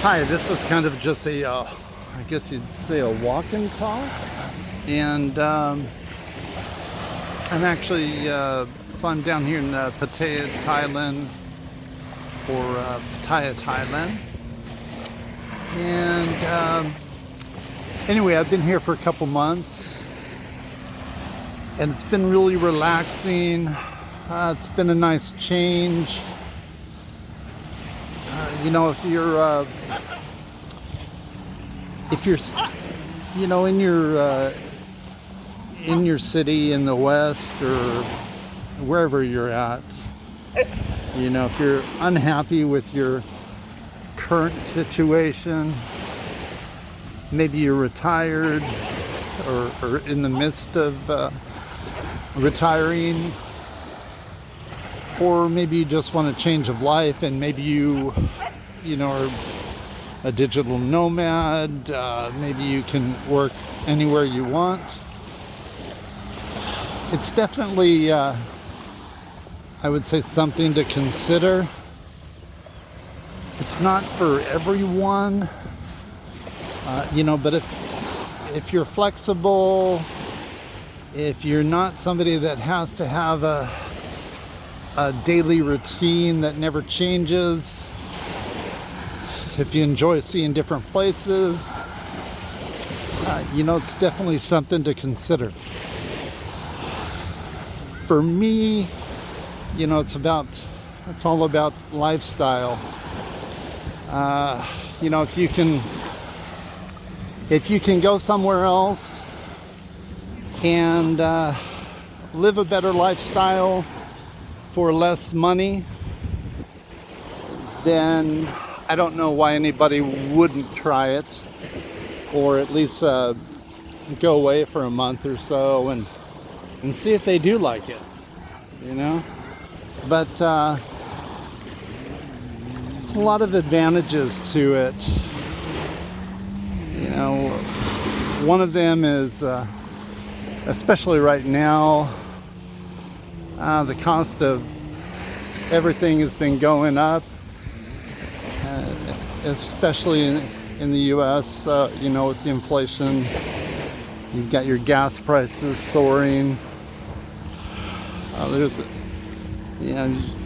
Hi, this is kind of just a, I guess you'd say a walk and talk. And I'm actually, so I'm down here in Pattaya, Thailand, or Pattaya, Thailand. And anyway, I've been here for a couple months. And it's been really relaxing. It's been a nice change. If you're, in your city in the West or wherever you're at, if you're unhappy with your current situation, maybe you're retired or in the midst of retiring, or maybe you just want a change of life, and maybe you are a digital nomad. Maybe you can work anywhere you want. It's definitely, I would say, something to consider. It's not for everyone, but if you're flexible, if you're not somebody that has to have a daily routine that never changes, if you enjoy seeing different places, it's definitely something to consider. For me, it's all about lifestyle. If you can go somewhere else and live a better lifestyle for less money, then I don't know why anybody wouldn't try it, or at least go away for a month or so and see if they do like it, But there's a lot of advantages to it. One of them is, especially right now, the cost of everything has been going up, especially in the U.S. With the inflation. You've got your gas prices soaring. There's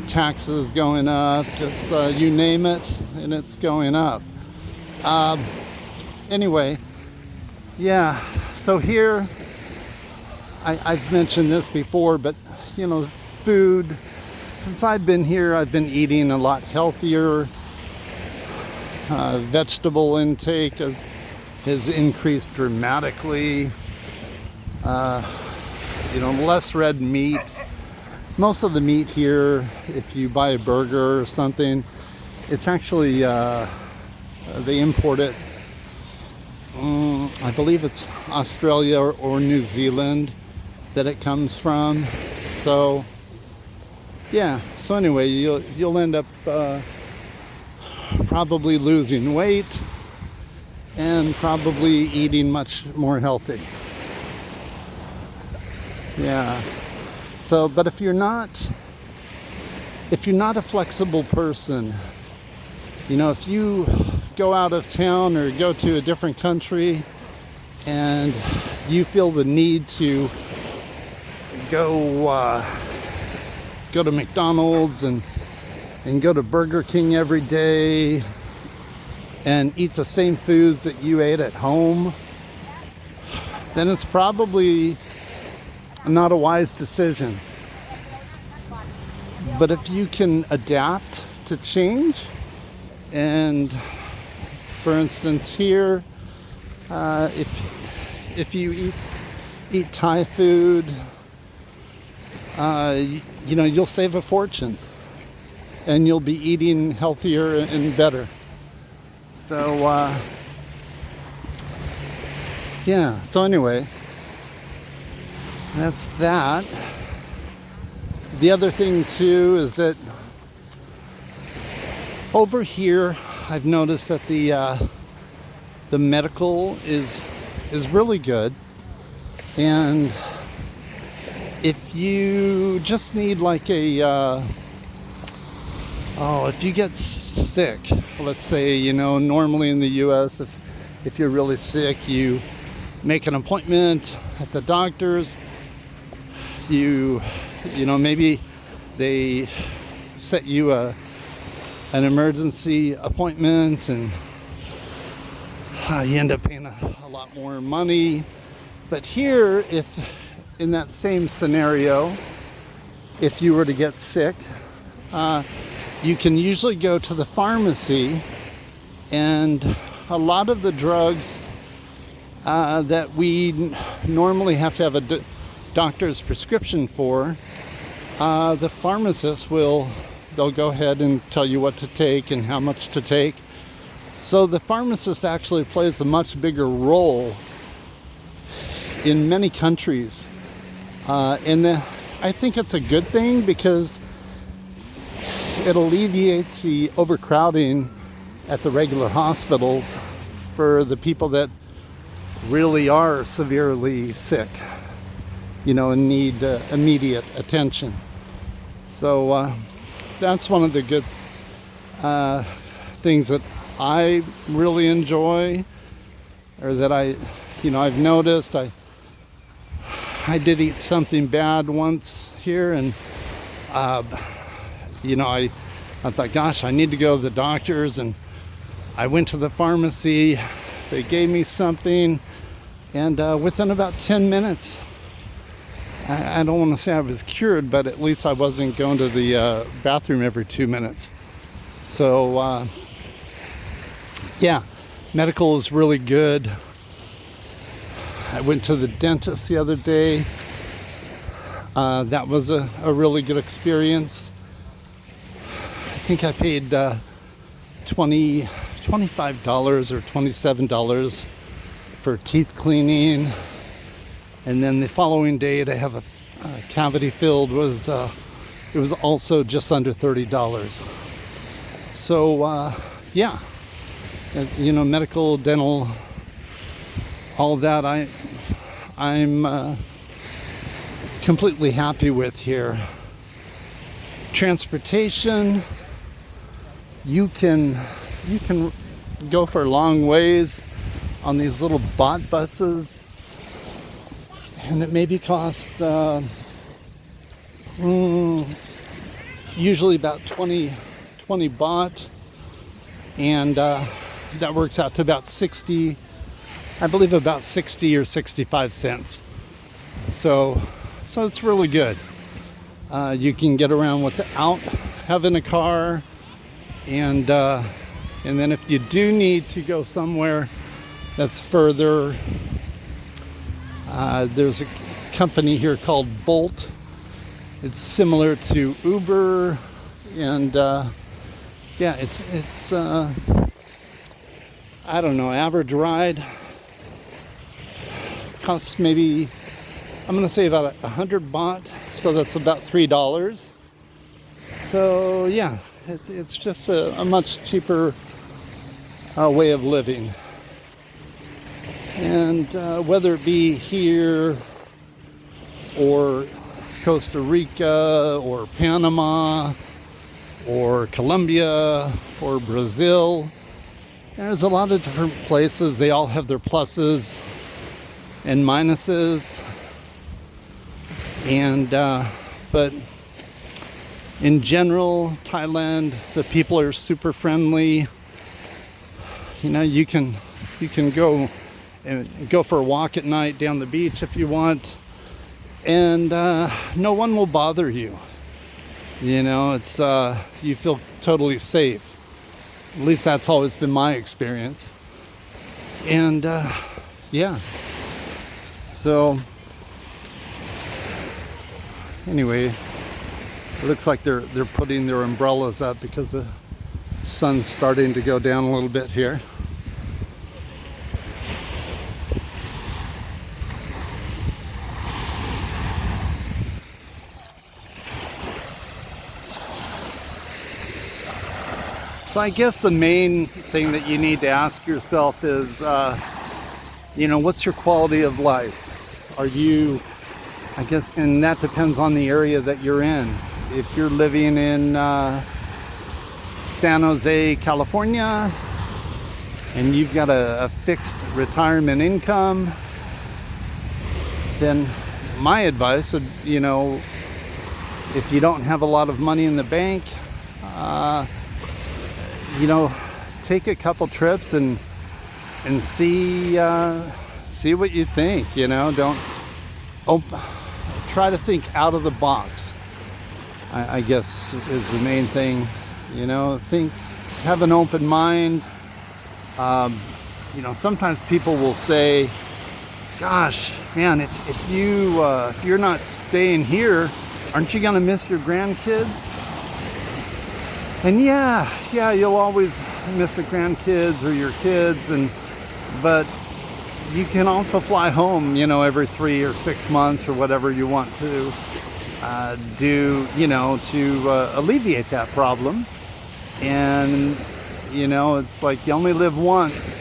taxes going up. Just you name it, and it's going up. Anyway, yeah. So here, I've mentioned this before, but food. Since I've been here, I've been eating a lot healthier. Vegetable intake has increased dramatically. Less red meat. Most of the meat here, if you buy a burger or something, it's actually they import it. I believe it's Australia or New Zealand that it comes from. So yeah. So anyway, you'll end up probably losing weight and probably eating much more healthy. Yeah. So, but if you're not a flexible person, if you go out of town or go to a different country and you feel the need to go to McDonald's and go to Burger King every day and eat the same foods that you ate at home, then it's probably not a wise decision. But if you can adapt to change, and for instance here, if you eat Thai food, you'll save a fortune. And you'll be eating healthier and better. So, yeah. So anyway, that's that. The other thing too is that over here, I've noticed that the medical is really good, and if you just need like a Oh, if you get sick, let's say, you know, normally in the US, if you're really sick, you make an appointment at the doctor's. You know, maybe they set you an emergency appointment, and you end up paying a lot more money. But here, if in that same scenario, if you were to get sick, you can usually go to the pharmacy, and a lot of the drugs that we normally have to have a doctor's prescription for, the pharmacist they'll go ahead and tell you what to take and how much to take. So the pharmacist actually plays a much bigger role in many countries. I think it's a good thing because it alleviates the overcrowding at the regular hospitals for the people that really are severely sick, you know, and need immediate attention. So that's one of the good things that I really enjoy, or that I've noticed. I did eat something bad once here, and I thought, gosh, I need to go to the doctor's, and I went to the pharmacy. They gave me something, and within about 10 minutes, I don't want to say I was cured, but at least I wasn't going to the bathroom every 2 minutes. So, yeah, medical is really good. I went to the dentist the other day. That was a really good experience. I think I paid $25 or $27 for teeth cleaning, and then the following day to have a cavity filled was it was also just under $30. So yeah, you know, medical, dental, all of that I'm completely happy with here. Transportation, you can go for long ways on these little bot buses, and it maybe cost it's usually about 20 baht, and that works out to about 60, I believe about 60 or 65 cents. So it's really good. You can get around without having a car, and then if you do need to go somewhere that's further, there's a company here called Bolt. It's similar to Uber, and yeah, it's I don't know, average ride costs maybe, I'm gonna say about 100 baht, so that's about $3. So yeah, it's just a much cheaper way of living. And whether it be here or Costa Rica or Panama or Colombia or Brazil, there's a lot of different places. They all have their pluses and minuses, and but in general, Thailand, the people are super friendly. You know, you can go for a walk at night down the beach if you want, and no one will bother you. You know, it's you feel totally safe. At least that's always been my experience. And yeah. So anyway, it looks like they're putting their umbrellas up because the sun's starting to go down a little bit here. So I guess the main thing that you need to ask yourself is, you know, what's your quality of life? Are you, I guess, and that depends on the area that you're in. If you're living in San Jose, California, and you've got a fixed retirement income, then my advice would, if you don't have a lot of money in the bank, take a couple trips and see what you think. Don't try to think out of the box, I guess is the main thing. Have an open mind. Sometimes people will say, gosh, man, if you're not staying here, aren't you gonna miss your grandkids? And yeah, you'll always miss the grandkids or your kids, but you can also fly home, every 3 or 6 months or whatever you want to do, to alleviate that problem. And it's like you only live once,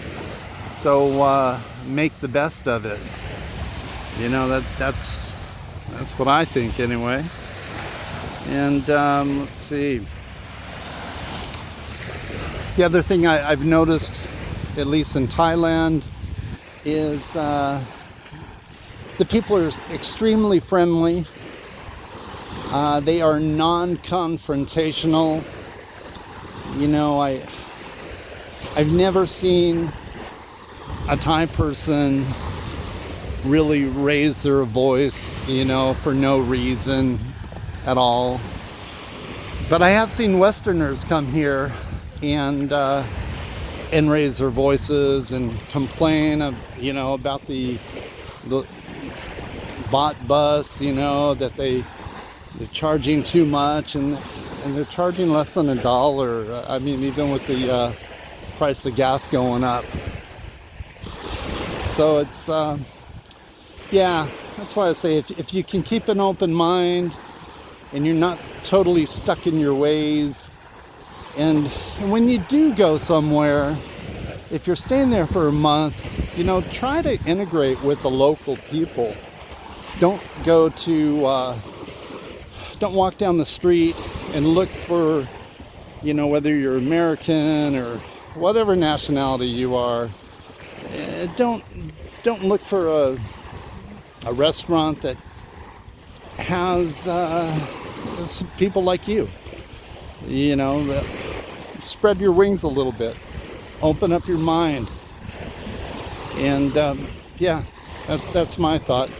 so make the best of it. That's what I think anyway. And let's see. The other thing I've noticed, at least in Thailand, is the people are extremely friendly. They are non-confrontational. I've never seen a Thai person really raise their voice, for no reason at all. But I have seen Westerners come here and raise their voices and complain, about the bot bus, that they're charging too much, and they're charging less than $1. I mean, even with the price of gas going up. So it's that's why I say if you can keep an open mind and you're not totally stuck in your ways, and when you do go somewhere, if you're staying there for a month, try to integrate with the local people. Don't walk down the street and look for, whether you're American or whatever nationality you are. Don't look for a restaurant that has some people like you. Spread your wings a little bit. Open up your mind. And that's my thought.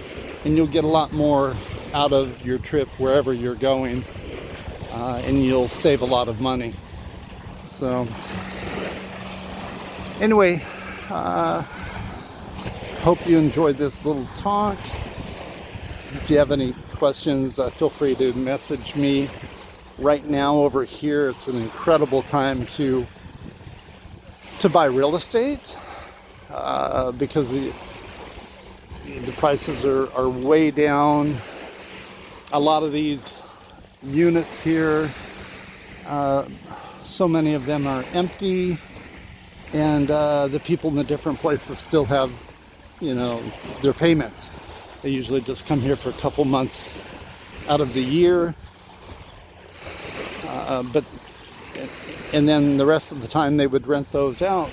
And you'll get a lot more out of your trip wherever you're going. And you'll save a lot of money. So anyway, hope you enjoyed this little talk. If you have any questions, feel free to message me. Right now over here, it's an incredible time to buy real estate because the prices are way down. A lot of these units here, so many of them are empty, and the people in the different places still have, their payments. They usually just come here for a couple months out of the year, and then the rest of the time they would rent those out.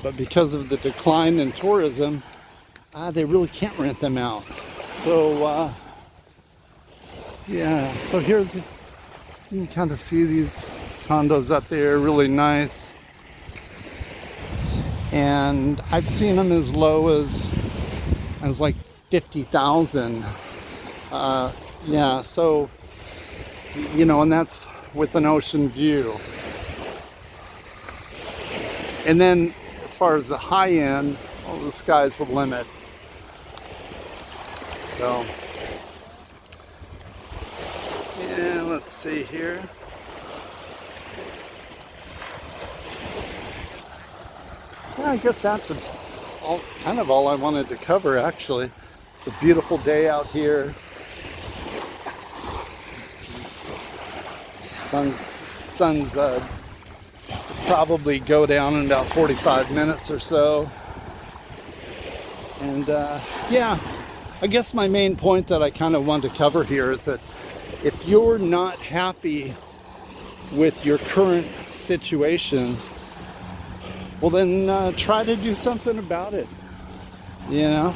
But because of the decline in tourism, they really can't rent them out. So so you can kind of see these condos up there, really nice. And I've seen them as low as like 50,000. So and that's with an ocean view. And then as far as the high end, well, the sky's the limit. So let's see here. I guess that's kind of all I wanted to cover, actually. It's a beautiful day out here. Sun's probably go down in about 45 minutes or so. And I guess my main point that I kind of want to cover here is that if you're not happy with your current situation, well then try to do something about it. You know,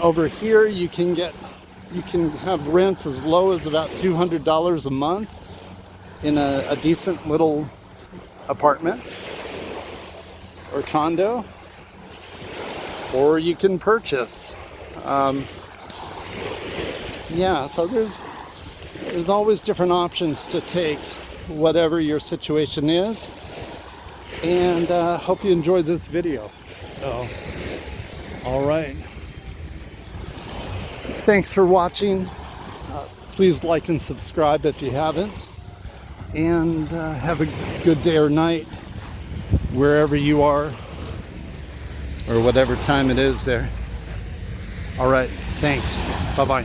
over here you can have rents as low as about $200 a month in a decent little apartment or condo, or you can purchase. Yeah, so there's always different options to take, whatever your situation is. And hope you enjoyed this video. So, all right. Thanks for watching. Please like and subscribe if you haven't. And have a good day or night wherever you are, or whatever time it is there. All right. Thanks. Bye-bye.